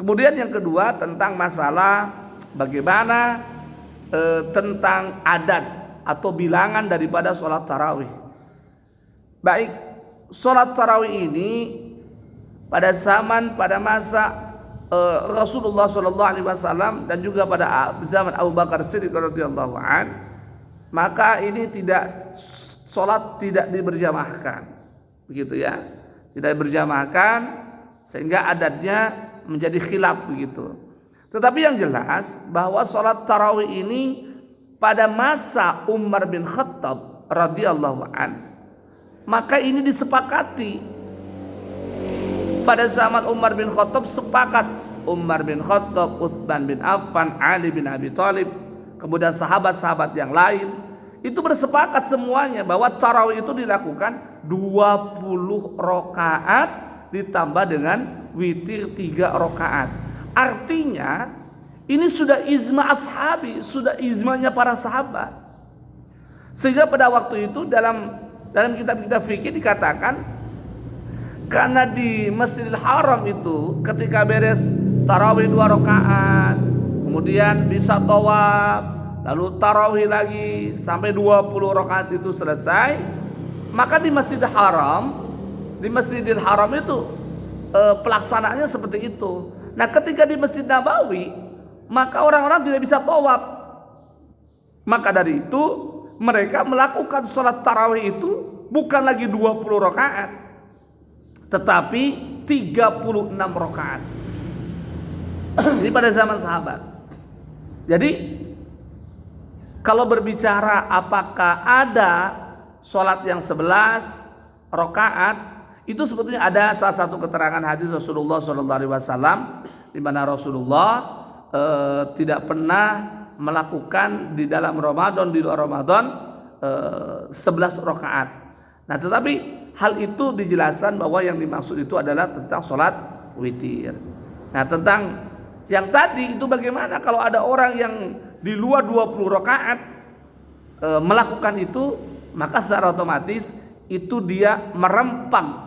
Kemudian yang kedua tentang masalah bagaimana tentang adat atau bilangan daripada sholat tarawih. Baik, sholat tarawih ini pada masa Rasulullah SAW dan juga pada zaman Abu Bakar Siddiq radhiyallahu an, maka ini sholat tidak diberjamaahkan, begitu ya, tidak berjamaahkan sehingga adatnya menjadi khilaf begitu. Tetapi yang jelas bahwa sholat tarawih ini pada masa Umar bin Khattab radhiyallahu an, maka ini disepakati. Pada zaman Umar bin Khattab sepakat Umar bin Khattab, Utsman bin Affan, Ali bin Abi Thalib, kemudian sahabat-sahabat yang lain itu bersepakat semuanya bahwa tarawih itu dilakukan 20 rakaat ditambah dengan witir 3 rakaat. Artinya ini sudah ijma ashabi, sudah ijmanya para sahabat. Sehingga pada waktu itu dalam kitab-kitab fikih dikatakan, karena di Masjidil Haram itu ketika beres tarawih 2 rakaat, kemudian bisa tawaf, lalu tarawih lagi sampai 20 rakaat itu selesai, maka di Masjidil Haram itu pelaksanaannya seperti itu. Nah, ketika di Masjid Nabawi, maka orang-orang tidak bisa tawaf. Maka dari itu mereka melakukan sholat tarawih itu bukan lagi 20 rakaat, tetapi 36 rakaat. Ini pada zaman sahabat. Jadi kalau berbicara apakah ada sholat yang 11 rakaat, itu sebetulnya ada salah satu keterangan hadis Rasulullah SAW, di mana Rasulullah tidak pernah melakukan di dalam Ramadan, di luar Ramadan 11 rakaat. Nah, tetapi hal itu dijelaskan bahwa yang dimaksud itu adalah tentang sholat witir. Nah, tentang yang tadi itu bagaimana kalau ada orang yang di luar 20 rakaat melakukan itu, maka secara otomatis itu dia merempang,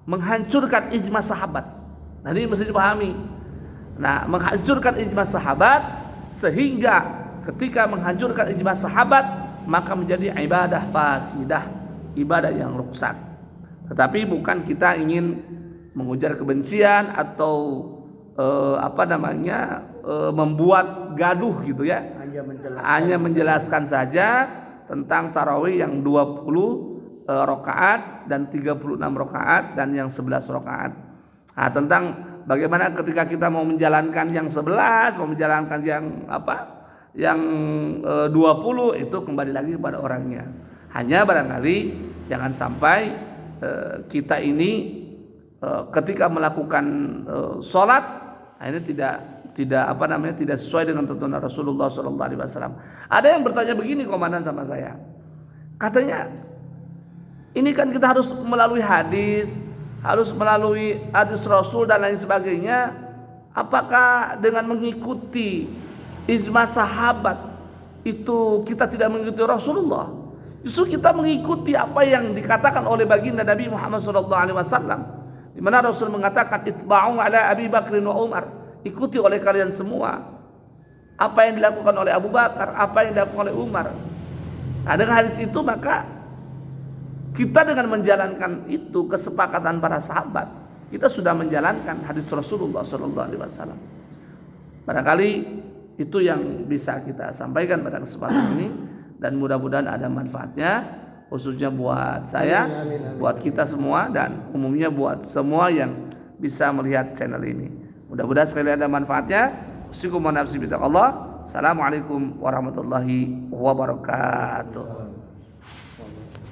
menghancurkan ijma sahabat. Nah, ini mesti dipahami. Nah, menghancurkan ijma sahabat, sehingga ketika menghancurkan ijma sahabat maka menjadi ibadah fasidah, ibadah yang rusak. Tetapi bukan kita ingin mengujar kebencian atau membuat gaduh gitu ya. Hanya menjelaskan saja tentang tarawih yang 20 rakaat dan 36 rakaat dan yang 11 rakaat. Nah, tentang bagaimana ketika kita mau menjalankan yang 11, mau menjalankan yang 20, itu kembali lagi kepada orangnya. Hanya barangkali jangan sampai kita ini ketika melakukan sholat ini tidak sesuai dengan tuntunan Rasulullah SAW. Ada yang bertanya begini, komandan, sama saya. Katanya, ini kan kita harus melalui hadis Rasul dan lain sebagainya. Apakah dengan mengikuti ijma sahabat itu kita tidak mengikuti Rasulullah? Justru kita mengikuti apa yang dikatakan oleh baginda Nabi Muhammad SAW, di mana Rasul mengatakan itba'u ala Abi Bakr wa Umar, ikuti oleh kalian semua apa yang dilakukan oleh Abu Bakar, apa yang dilakukan oleh Umar. Nah, dengan hadis itu maka kita dengan menjalankan itu kesepakatan para sahabat, kita sudah menjalankan hadis Rasulullah SAW. Barangkali itu yang bisa kita sampaikan pada kesempatan ini, dan mudah-mudahan ada manfaatnya, khususnya buat saya, buat kita semua, dan umumnya buat semua yang bisa melihat channel ini. Mudah-mudahan sekali ada manfaatnya. Assalamualaikum warahmatullahi wabarakatuh.